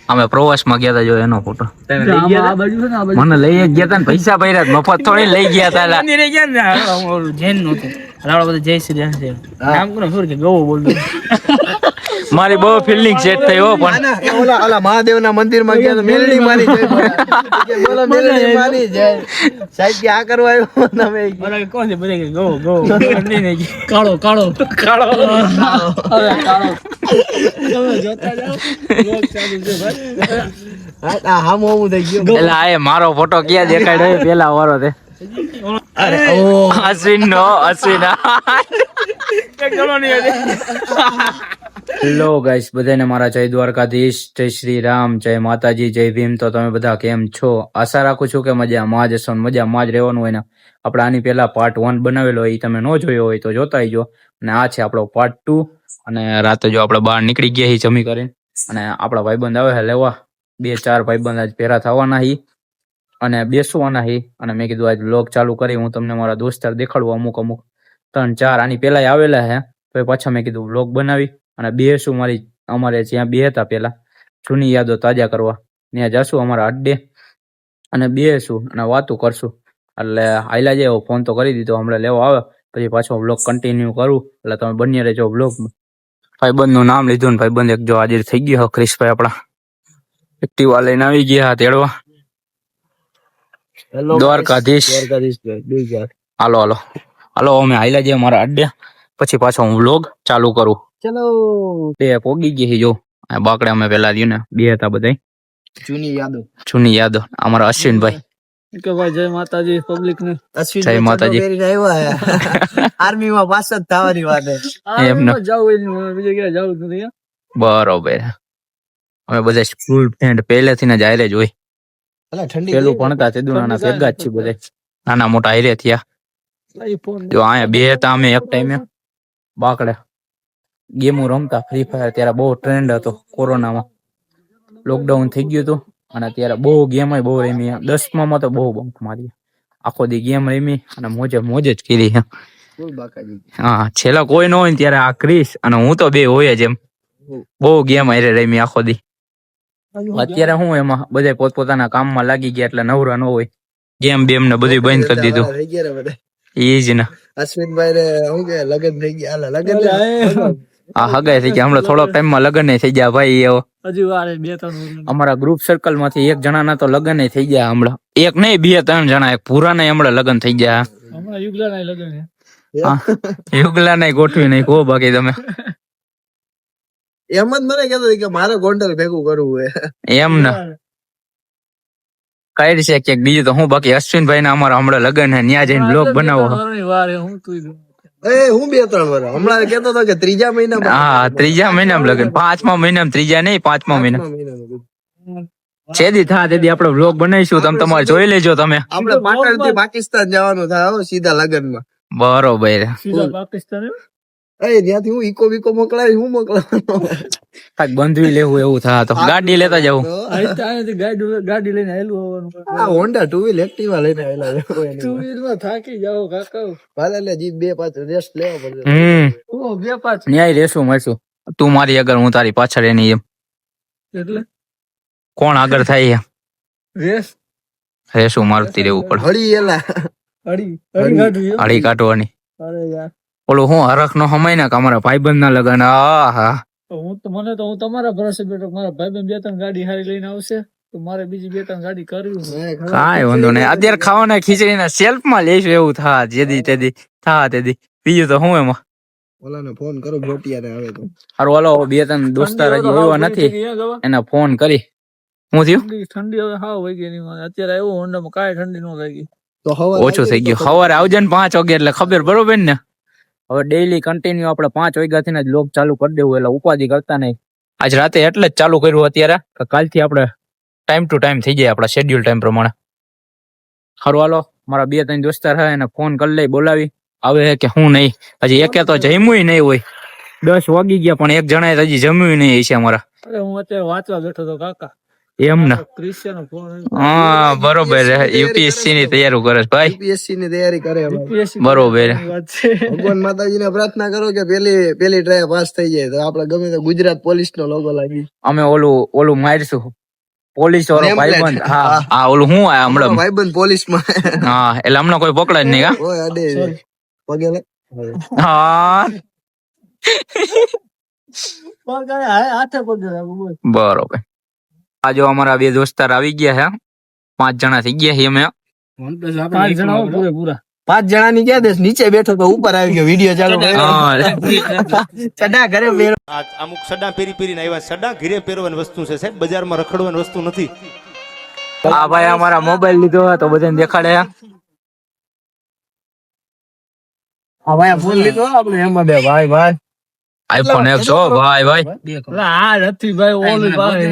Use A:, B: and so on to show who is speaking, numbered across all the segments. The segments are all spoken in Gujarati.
A: અમે પ્રવાસમાં ગયા હતા, જો એનો ફોટો મને લઈ ગયા હતા ને, પૈસા ભર્યા મફત થોડી લઈ ગયા હતા.
B: જૈન નું બધું જય શ્રી રામ છે નામ કોને ખબર કે ગવો બોલતો.
A: મારી બહુ ફિલિંગ સેટ થઈ હો, પણ
C: ઓલા મહાદેવના મંદિરમાં ગયા તો મેલડી મારી જય બોલો મેલડી મારી જય સાહેબ કે આ કરવા આવ્યો તમે
B: બરાબર કોણ છે બધા કે ગવો ગવો નહીં કાળો કાળો કાળો હવે કાળો તમે જોતા જાઓ લોક ચાલુ છે ભાઈ.
C: આ હામો હું થઈ ગયો
A: એટલે આ મારો ફોટો ક્યાં દેખાડ્યો પેલા વારો તે
C: અરે ઓ
A: અશ્વિન નો અશ્વિન. હેલો ગાઈસ, બધાને મારા જય દ્વારકાધીશ, જય શ્રી રામ, જય માતાજી, જય ભીમ. તો તમે બધા કેમ છો? આશા રાખું છું કે મજામાં જ હશો, મજામાં જ રહેવાનું હોય ને. આપણે આની પહેલા પાર્ટ 1 બનાવેલો હોય, તમે ન જોયો હોય તો જોતા આવજો. અને આ છે આપણો પાર્ટ 2. અને રાતે જો આપણે બહાર નીકળી ગયા છીએ જમી કરીને, અને આપણા ભાઈબંધ આવે છે લેવા. 2-4 ભાઈબંધ આજ ભેરા થવાના હી અને બેસવાના હી. અને મેં કીધું આજ વ્લોગ ચાલુ કરી, હું તમને મારા દોસ્તાર દેખાડું. અમુક 3-4 આની પહેલા આવેલા હે, તો પાછા મેં કીધું વ્લોગ બનાવી અને બેસું. અમારે જ્યાં બે હતા પેલા જૂની યાદો તાજા કરવા, ત્યાં જશું અમારા અડ્ડે અને બેસું અને વાતું કરશું. એટલે આયલા જાય ફોન તો કરી દીધો, હમણાં લેવા આવે પછી પાછો વ્લોગ કન્ટિન્યુ કરું. એટલે તમે બની રહેજો વ્લોગમાં. ભાઈબંધ નું નામ લીધું ને ભાઈબંધ એક જો હાજર થઈ ગયો. ક્રિશભાઈ આપણા એક્ટિવા લઈને આવી ગયા તેડવા. દ્વારકાધીશ હાલો હાલો હાલો, અમે આયલા જઈએ મારા અડ્ડે, પછી પાછો હું વ્લોગ ચાલુ કરું.
C: ચલો
A: તે પોગી ગઈ જો બાકડે અમે પેલા રહ્યું ને બે હતા બધા જૂની યાદો. અમારા અશ્વિનભાઈ
B: કે ભાઈ જય માતાજી પબ્લિક ને.
A: જય માતાજી.
C: આર્મી માં પાસ જ થવાની વાત છે
A: એમને
B: જાવ બીજે ક્યાં જાવ નથી.
A: બરોબર. અમે બધા સ્કૂલ ફ્રેન્ડ પહેલેથી ને જ હારે જ હોય. પેલું ભણતા તે દુનાના ભેગા જ છે બધા, નાના મોટા હારે થયા. જો અહીંયા બે હતા અમે એક ટાઈમે બાકડે ગેમો રમતા ફ્રી ફાયર. ત્યારે બહુ ટ્રેન્ડ હતો કોરોનામાં, લોકડાઉન થઈ ગયું હતું અને ત્યારે બહુ ગેમ બહુ રમી. 10માં તો બહુ બંક મારી, આખો દી ગેમ રમી અને મોજે જ કરી. હા, છેલ્લા કોઈ ન હોય ને ત્યારે આ ક્રિશ અને હું તો બે હોય જ. એમ બહુ ગેમ હારે રમી આખો દી. અત્યારે હું એમાં બધા પોતપોતાના કામમાં લાગી ગયા એટલે નવરા ન હોય. ગેમ બેમ ને બધું બંધ કરી દીધું. એ જ ને
C: અશ્વિનભાઈ ને શું કે લગન થઈ ગયા? લગન
A: આ હગાઈ થઈ ગયા. હમણાં થોડોક ટાઈમમાં લગ્ન થઈ ગયા ભાઈ. એવો
B: હજી વાર 2-3
A: અમારા ગ્રુપ સર્કલ માંથી એક જણાના તો લગ્ન થઈ ગયા હમણાં. એક નહીં 2-3 જણા. એક પૂરા ને હમણાં લગ્ન થઈ ગયા.
B: હમણાં યુગલા ના લગન છે.
A: યુગલા નહીં ગોઠવી નહીં કહો બાકી તમે.
C: એમ જ મને કહેતો કે મારે ગોંડલ ભેગું કરવું હે
A: એમ ને કઈ છે કે બીજું તો હું બાકી અશ્વિનભાઈ ના અમારા હમણાં લગ્ન હે, ત્યાં જઈને બ્લોગ બનાવો.
B: વાર હું તું
C: હું 2-3 વર્ષ હમણાં કેતો હતો કે 3જા મહિનામાં.
A: હા, 3જા મહિનામાં લગ્ન. 5મા મહિનામાં, 3જા નહીં 5મા મહિના છેદી થા તેથી આપણે વ્લોગ બનાવીશું. તમે તમારે જોઈ લેજો. તમે
C: આપણે પાટણ થી પાકિસ્તાન જવાનું થાય સીધા લગન માં.
A: બરોબર.
B: પાકિસ્તાન
C: ત્યાંથી હું ઈકો બીકો મોકલાવી, હું મોકલાવાનો
A: કાંઈક બંધવી લેવું એવું થાય તો ગાડી લેતા જવું.
B: ગાડી લઈને આવેલું હોવાનું.
C: હોન્ડા 2 વ્હીલ એક્ટિવા લઈને આવેલા
B: 2 વ્હીલ માં થાકી જાવ કાકા.
C: ભલે લે જી 2-5 રેસ્ટ લેવો પડે.
B: 2-5
A: ન્યાય રેશું મળશું. તું મારી આગળ, હું તારી પાછળ. એની એમ
B: એટલે
A: કોણ આગળ થાય?
B: રેસ
A: રેશું મારતી રહેવું પડે.
C: હળી એલા
A: હળી કાઢવાની.
B: અરે યાર
A: ઓલું હું હરખ નો સમય ને કે અમારા ભાઈબંધ ના લગન. હા
B: હું તમારા ભરોસે બેઠો. મારા ભાઈબંધ 2-3 ગાડી હારી લઈને આવશે તો મારે બીજી 2-3 ગાડી કરવી.
A: કાંઈ વાંધો નહીં. અત્યારે ખાવાના ખીચડી ના સેલ્ફ માં લઈશું એવું થા જેદી તેદી થા તેદી. બીજું તો હું એમાં
C: ઓલાને ફોન કરો ગોટિયાને આવે તો
A: હારું. હાલો 2-3 દોસ્તાર હજી આવ્યા નથી, એને ફોન કરી. હું થયું?
B: ઠંડી હવે હાવ વહી ગઈ નહીં. અત્યારે આવ્યો હોન્ડામાં કાંઈ ઠંડી ન લાગી.
C: તો
A: ઓછું થઈ ગયું. સવારે આવજે ને 5 વાગે એટલે ખબર બરોબર ને. હવે ડેઈલી કન્ટિન્યુ આપણે 5 વાગ્યાથી જ લોગ ચાલુ કરી દેવું, એટલે ઉપાધિ કરતા નહીં. આજ રાતે એટલે જ ચાલુ કર્યું અત્યારે કે કાલથી આપણે ટાઈમ ટુ ટાઈમ થઈ જાય આપણા શેડ્યુલ ટાઈમ પ્રમાણે. સારું હાલો, મારા 2-3 દોસ્તાર છે એને ફોન કરી લઈ, બોલાવી આવે કે હું નહીં. હજી એકે તો જમ્યું નહીં હોય. 10 વાગી ગયા પણ એક જણાએ હજી જમ્યું નહીં છે અમારા.
B: અરે હું અત્યારે વાંચવા બેઠો હતો કાકા.
A: એમ ને
B: ક્રિશ્ચિયનો ફોન
A: હા બરોબર યુપીએસસી ની તૈયારી કરે છે ભાઈ
C: યુપીએસસી ની તૈયારી કરે ભાઈ.
A: બરોબર
B: વાત છે.
C: ભગવાન માતાજીને પ્રાર્થના કરો કે પેલી ટ્રાય પાસ થઈ જાય તો આપણે ગમે તે ગુજરાત પોલીસ નો લોગો લાગી
A: અમે ઓલું મારશું પોલીસ વાળો
C: Name plate.
A: ભાઈબંધ હા હા ઓલું હું આ હમણાં
C: ભાઈબંધ પોલીસ માં
A: હા એટલે હમણાં કોઈ પકડાય જ નહીં હા
C: ઓય અડે પગે લે.
A: હા
B: હાથે પગે બોલ.
A: બરોબર આ જો અમારા બે દોસ્તાર આવી ગયા છે 5 જણા થઈ ગયા છે અમે
B: પાંચ જણા હો પૂરેપૂરા.
C: 5 જણાની ક્યાં દેશ નીચે બેઠો તો ઉપર આવી ગયો વિડીયો ચાલુ
A: હા
C: ચડા ઘરે બેરો
D: આ અમુક સડા પેરી પેરીને આવ્યા સડા ઘીરે પહેરવાની વસ્તુ છે સાહેબ બજારમાં રખડવાની વસ્તુ નથી
A: આ ભાઈ અમારા મોબાઈલ લીધો તો બધાને દેખાડે
C: હા ભાઈ ફોન લીધો આપણે એમાં બે ભાઈ
A: આઈફોન 100 ભાઈ ભાઈ
B: આ નથી ભાઈ ઓલું ભાઈ.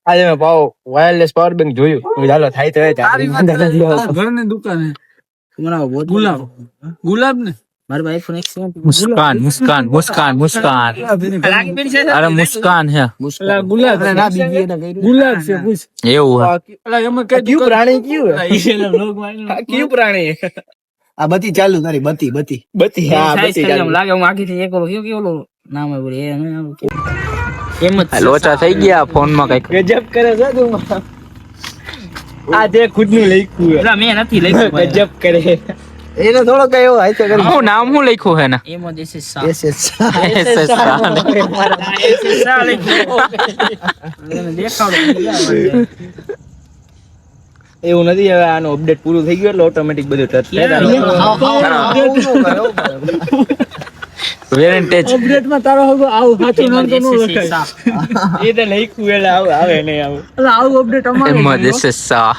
C: આજે મેં વાયરલેસ પાવર બેંક જોયું ચાલો થાય તો
B: ઘરની દુકાને ગુલાબ ને
A: મુસ્કાન મુસ્કાન મુસ્કાન મુસ્કાન અરે મુસ્કાન હે
B: ગુલાબ ગુલાબ છે પૂછ.
A: એવું હે
B: અલા એમાં કઈ
C: ક્યુ પ્રાણી ક્યુ
B: દુકાન
C: ક્યુ પ્રાણી આ બતી ચાલુ તારી બતી હા બતી ચાલુ
B: લાગે હું આખી થી એક ઓલો કેવો નામ એમ જ
A: લોચા થઈ ગયા ફોન માં કઈક
C: ગજબ કરે છે તું આ જે ખુદ નું લખ્યું
B: એટલે મેં નથી લખ્યું
C: ગજબ કરે એને થોડો કઈ એવો હાઈ કરી
A: હું નામ હું લખ્યું હે ને
B: એમાં દેશે
C: એવું નથી હવે આનો અપડેટ પૂરું થઈ ગયું એટલે ઓટોમેટિક બધું ટચ
A: વેરેન્ટેજ
B: અપડેટ માં તારો હવે આવું સાચું નામ તો ન લખાય.
C: એ તો લખ્યું એટલે આવે નહીં આવે
B: એટલે આવું અપડેટ અમારે
A: એમાં
B: જોઈએ.
A: દેશે સા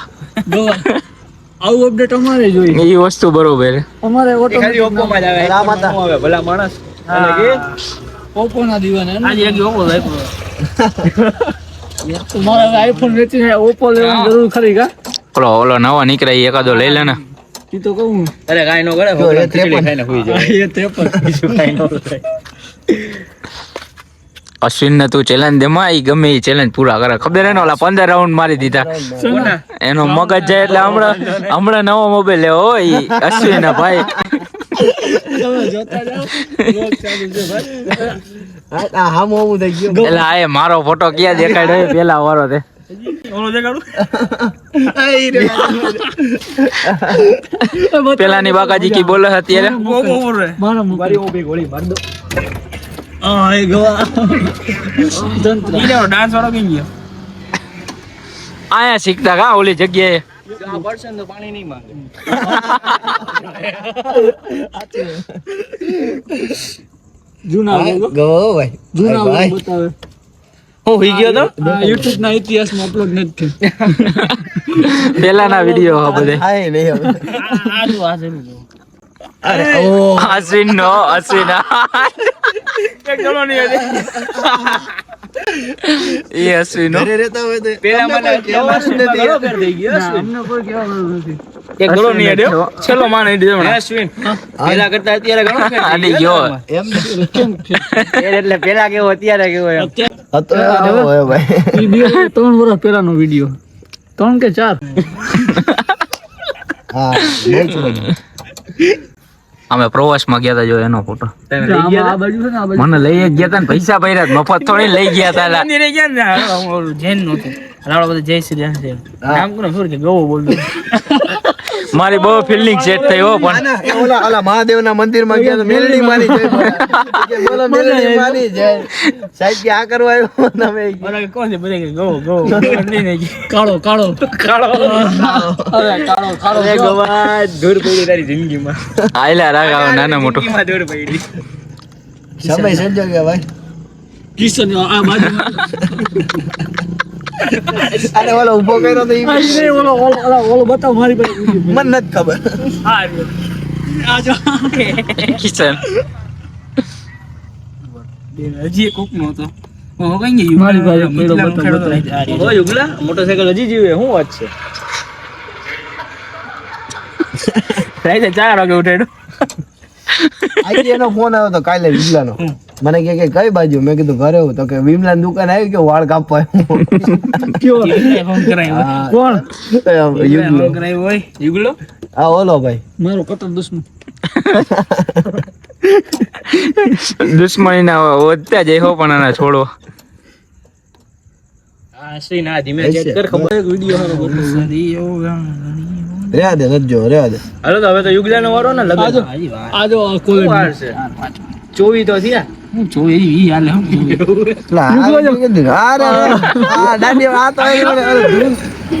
B: આવું અપડેટ અમારે જોઈએ.
A: એ વસ્તુ બરોબર
B: અમારે
C: ખાલી ઓપ્પો માં જ આવે રામાતા આવે ભલા માણસ અને કે
B: ઓપ્પો ના દીવાના આજે એક ઓપ્પો આપ્યો મારે આઈફોન વેચીને ઓપ્પો લેવાની જરૂર ખરી કા
A: ઓલો નવો નીકળે ઈ એકાદો લઈ લે ને
B: ઈ તો કહું
C: અરે કાઈ નો કરે ભગવાન ખીચડી ખાઈને હુઈ જાય
B: એ 53
C: બીજું કાઈ નો કરે
A: અશ્વિન ને તું ચેલેન્જ દેમાં ઈ ગમે ઈ ચેલેન્જ પૂરા કરે ખબર હે ને ઓલા 15 રાઉન્ડ મારી દીધા એનો મગજ જાય એટલે હમણાં નવો મોબાઈલ લેવો હોય ઈ અશ્વિન ના ભાઈ
B: તમે જોતા જાઓ લોક ચાલુ છે ભાઈ
C: આ હામો હું થઈ ગયો
A: એટલે આ મારો ફોટો ક્યાં દેખાડ્યો પેલા વારો તે
B: ઓલો દેખાડું
A: પેલાની બાકાજી કી બોલે છે અત્યારે
B: મારા
C: મારી ઊભી ગોળી માર દો
B: આ એ ગવા તંત્ર ઈ ડાન્સ વાળો કઈ ગયો
A: આયા શીખતા કા ઓલી જગ્યાએ
C: આ પર્સન તો પાણી નહીં માંગે
B: જૂના લોકો
C: ગો ભાઈ
B: જૂના લોકો બતાવે
A: હું હોઈ ગયો તો
B: યુટ્યુબ ના ઇતિહાસમાં અપલોડ નથી
A: પેલાના વિડિયો હા બધે
C: હાય નહીં હવે
B: આ જો આ જરૂર
C: અરે ઓ
A: અશ્વિન નો અશ્વિન
B: એક ગણો નહીં આજે
A: એ અશ્વિન નો
C: ઘરે રહેતા હોય તો
B: પેલા મને
C: કહેવાનું જ નથી
B: બરોબર થઈ ગયો અમને કોઈ કહેવા વાળું નથી
A: એક ગળો નહીં અડ્યો છેલ્લો માન અડી દેવાનો
C: અશ્વિન પેલા કરતા અત્યારે ઘણો ફેર
A: આડી ગયો
C: એમ એટલે પેલા કેવો અત્યારે કેવો એમ હતો હોય ભાઈ
B: ઈ બે 3 વર્ષ પહેલાનો વિડિયો 3 કે 4
C: હા
A: અમે પ્રવાસ માં ગયા તા જો એનો ફોટો
B: આ બાજુ છે ને આ બાજુ
A: મને લઈ જ ગયા તા ને પૈસા ભર્યા તા, મફત થોડી લઈ ગયા તા લા.
B: મંદિરે ગયા ને ઓલું જૈન નહોતું રાવળો બધું જય શ્રી રામ છે નામ કોને ખબર કે ગવો બોલતો
A: મારી બહુ ફિલિંગ સેટ થઈ હો પણ
C: ઓલા મહાદેવના મંદિરમાં ગયા તો મેલડી મારી જય કે બોલો મેલડી મારી જય સાહેબ કે આ કરવા આવ્યો તમે
B: મને કોણ છે બધા કે ગવો નહીં કાળો કાળો કાળો અરે કાળો કાળો
C: અરે ગવા ધૂળ પડી તારી જિંદગીમાં
A: આયલા રાગાવ નાના મોટું
C: ધૂળ પડી સમય સંજો કે ભાઈ
B: કિશન આ બાજુ
C: અરે ઓલો ઊભો કર્યો તો ઈ
B: ઓલો બતાવ મારી પાસે
C: મને નથી ખબર
B: આ જો
A: કિશન
B: હજી એક કોક નો હતો હું કઈ ગઈ મારી પાસે પેલો બતાવ
C: ઓય ઉગલા મોટરસાઇકલ હજી જીવે શું વાત છે
A: રાઈતે 4 વાગે ઉઠાડ્યો
C: આજે એનો ફોન આવ્યો તો કાલે વિજલાનો મને કે કઈ બાજુ? મેં કીધું ઘરે હું. તો કે વિમલા દુકાન આવી ગયો વાળ કાપવા
B: ફોન કરાયો કોણ
C: યુગલો.
B: કરાયો હોય યુગલો
C: હા ઓલો ભાઈ
B: મારો કટર દુશ્મન
A: દુશ્મની ના વધતા જાય હો, પણ આના છોડો.
B: આ શ્રી ના ધીમે ચેક કર ખબર એક વિડિયો હારો ગોતો
C: રેવા દે નજો રેવા દે.
B: હાલો તો હવે તો યુગલાનો વારો ને લગન આજો કોઈ વાર છે 24 તો થયા હું 24 ઈ હાલે હું
C: દાંડિયા આ તો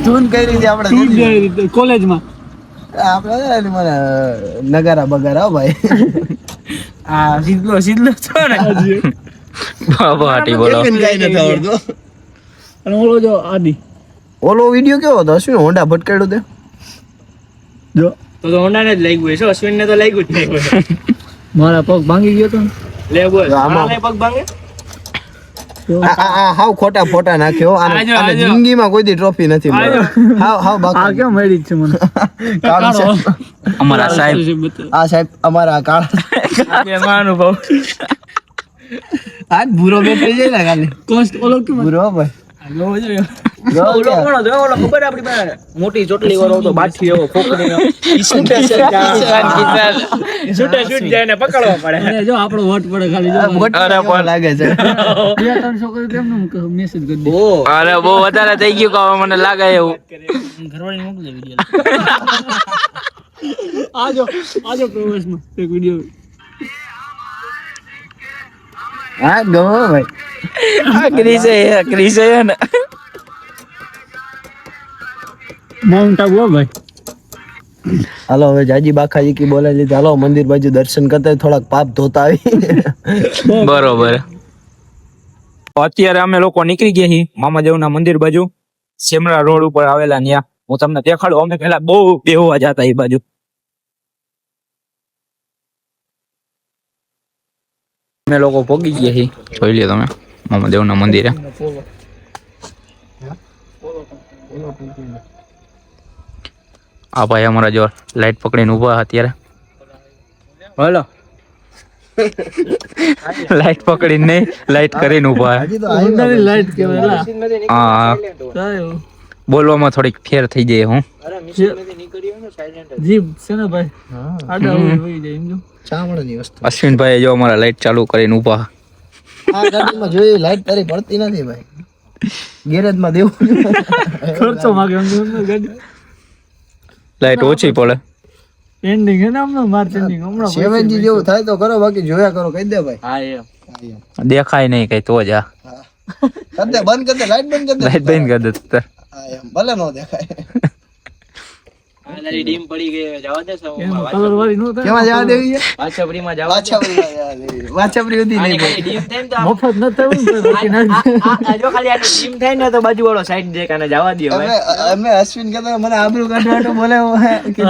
C: ધૂન કરી છે આપણે
B: કોલેજમાં
C: આપણે મને નગારા બગારા હો ભાઈ.
B: આ સીધલો છો ને
A: બાબા હાટી બોલો.
B: અને ઓલો જો આદિ
C: ઓલો વિડિયો કેવો હતો? અશ્વિન હોન્ડા ભટકાડ્યો તે
B: જો તો હોન્ડા ને જ લાગ્યું છે, અશ્વિન ને તો લાગ્યું જ નહીં કોઈ. મારા પગ ભાંગી ગયો તો લે બોલ
C: આમાં
B: પગ ભાંગે
C: હાવ ખોટા ફોટા નાખ્યો.
B: આજો,
C: આને
B: આજો.
C: જિંદગીમાં કોઈ દી ટ્રોફી નથી મળી. હાવ બાકી
B: કેમ મળી છે મને
C: કાળો છે.
A: અમારા સાહેબ
C: આ સાહેબ અમારા આ કાળા
B: એમાં અનુભવ
C: આજ ભૂરો બેઠી જાય ને ખાલી
B: કોસ્ટ ઓલો કેમ
C: ભૂરો ભાઈ
B: ઓલો કોણ હતો ઓલો ખબર આપડી પાસે મોટી ચોટલી વાળો હતો બાઠી એવો ખોખરીનો છૂટે છૂટ જાય ને પકડવા પડે જો આપણો વોટ પડે ખાલી જો
C: અરે પણ લાગે છે
B: 200 કરી કેમ મેસેજ કરી દે
A: અરે બહુ વધારે થઈ ગયું કે હવે મને લાગે એવું.
B: ઘરવાળી મોકલે વિડિયો આજો પ્રવેશમાં એક વિડિયો
C: હા ગો ભાઈ
A: ક્રિસ છે ને
B: માઉન્ટ આબુ ભાઈ
C: હાલો હવે જાજી બાખાજી કી બોલાવી લીધી. હાલો મંદિર બાજુ દર્શન કરતા થોડાક પાપ ધોતા આવી.
A: બરોબર. અત્યારે અમે લોકો નીકળી ગયા છીએ મામાદેવના મંદિર બાજુ, સેમરા રોડ ઉપર આવેલા. ત્યાં હું તમને દેખાડું. અમે પેલા બહુ બેહવા જતા એ બાજુ. અમે લોકો પહોંચી ગયા છીએ, જોઈ લ્યો તમે મામાદેવના મંદિરે. આ ભાઈ અમારા જો લાઈટ પકડીને ઉભા અત્યારે.
B: હાલો
A: લાઈટ પકડીને નહીં, લાઈટ કરીને ઉભા.
C: હજી તો આવ્યો
B: લાઈટ કેવાય
A: હા, બોલવામાં થોડીક ફેર થઈ જાય. હું
B: જીપ છે ને ભાઈ આડા હોય જાય એમ જો
C: ચામડાની વસ્તુ.
A: અશ્વિનભાઈ જો અમારા લાઈટ ચાલુ કરીને ઉભા.
C: આ ગાડીમાં જોઈ લાઈટ તારી પડતી નથી ભાઈ. ગેરેજમાં દેવું
B: ખર્ચો માગે એમ ગાડી
A: લાઈટ ઓછી પડે.
B: એન્ડિંગ હે ને હમણાં માર્ચ એન્ડિંગ હમણાં
C: 7G જેવું થાય તો કરો, બાકી જોયા કરો કહી દે ભાઈ.
B: હા એમ
A: દેખાય નહીં કઈ તો જ.
C: કર દે બંધ કર દે લાઈટ બંધ કર દે.
A: લાઈટ બંધ કરી દે.
C: હા એમ ભલે નો દેખાય.
B: ડીમ પડી ગઈ જવા દે કલર વાળી નો થાય
C: કેમાં જવા દેવી છે?
B: વાછાપડીમાં જવા
C: વાછાપરી હતી નહીં ભાઈ.
B: ડીમ થાય તો મફત ન થયું ને બાકી ના જો ખાલી આ ડીમ થાય ને તો બાજુ વાળો સાઈડ દે કાને જવા દે હવે
C: અમે અશ્વિન કહેતા મને આબરૂ કાઢવાનો બોલાવો હે કે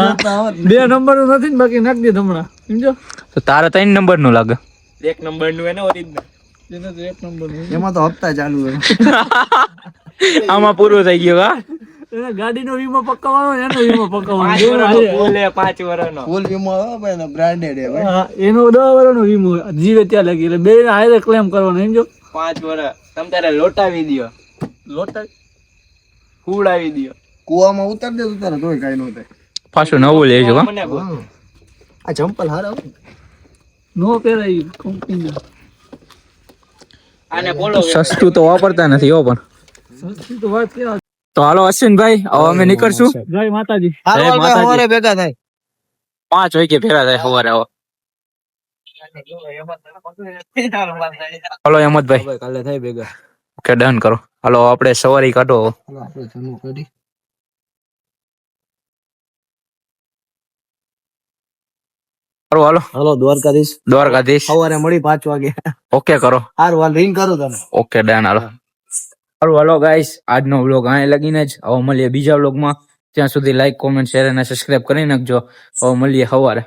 B: બે નંબર નું નથી ને બાકી નાખ દે હમણાં સમજો
A: તો તારે 3 નંબર નું લાગે.
B: એક નંબર નું એને ઓરિજિનલ એને તો એક નંબર નું
C: એમાં તો હપ્તા ચાલુ હોય.
A: આમાં પૂરું થઈ ગયું. હા,
B: એને ગાડીનો વીમો પકવવાનો એનો વીમો પકવવાનો બોલે 5 વર્ષનો
C: ફૂલ વીમો આવે ભાઈ ને બ્રાન્ડેડ હે ભાઈ.
B: એનો 10 વર્ષનો વીમો જીવે ત્યાં લાગી એટલે બે હારે ક્લેમ કરવાનો સમજો 5 વર્ષ તમ તારે લોટાવી દયો હુડાવી દયો
C: કુવામાં ઉતાર દે ઉતાર તોય કાઈ નો થાય.
A: પાછું નવું લેજો.
C: આ ચંપલ હારા
B: નો પહેરાય કંપની આને બોલો
A: સસ્તું તો વાપરતા નથી હો. પણ
B: સસ્તી તો વાત કે
A: તો હાલો અશ્વિનભાઈ, હવે અમે નીકળશું.
B: જય માતાજી
C: હારો
A: જય માતાજી.
C: હવારે ભેગા થાય.
A: 5 વાગે ફેરા થાય સવારે. હવે હાલો હેમંતભાઈ,
C: કાલે થાય ભેગા.
A: ઓકે ડન કરો. હાલો આપણે સવારી કાઢો.
C: આપણે જમવું કરી.
A: હાલો
C: હાલો
A: દ્વારકાધીશ.
C: સવારે મળી 5 વાગે.
A: ઓકે કરો.
C: હારું હાલ રિંગ કરું તને.
A: Okay done. હાલો ગાઈસ, આજનો વ્લોગ અહીં લગીને જ. હવે મળીએ બીજા વ્લોગમાં. ત્યાં સુધી લાઈક, કોમેન્ટ, શેર અને સબસ્ક્રાઇબ કરી નાખજો. હવે મળીએ સવારે.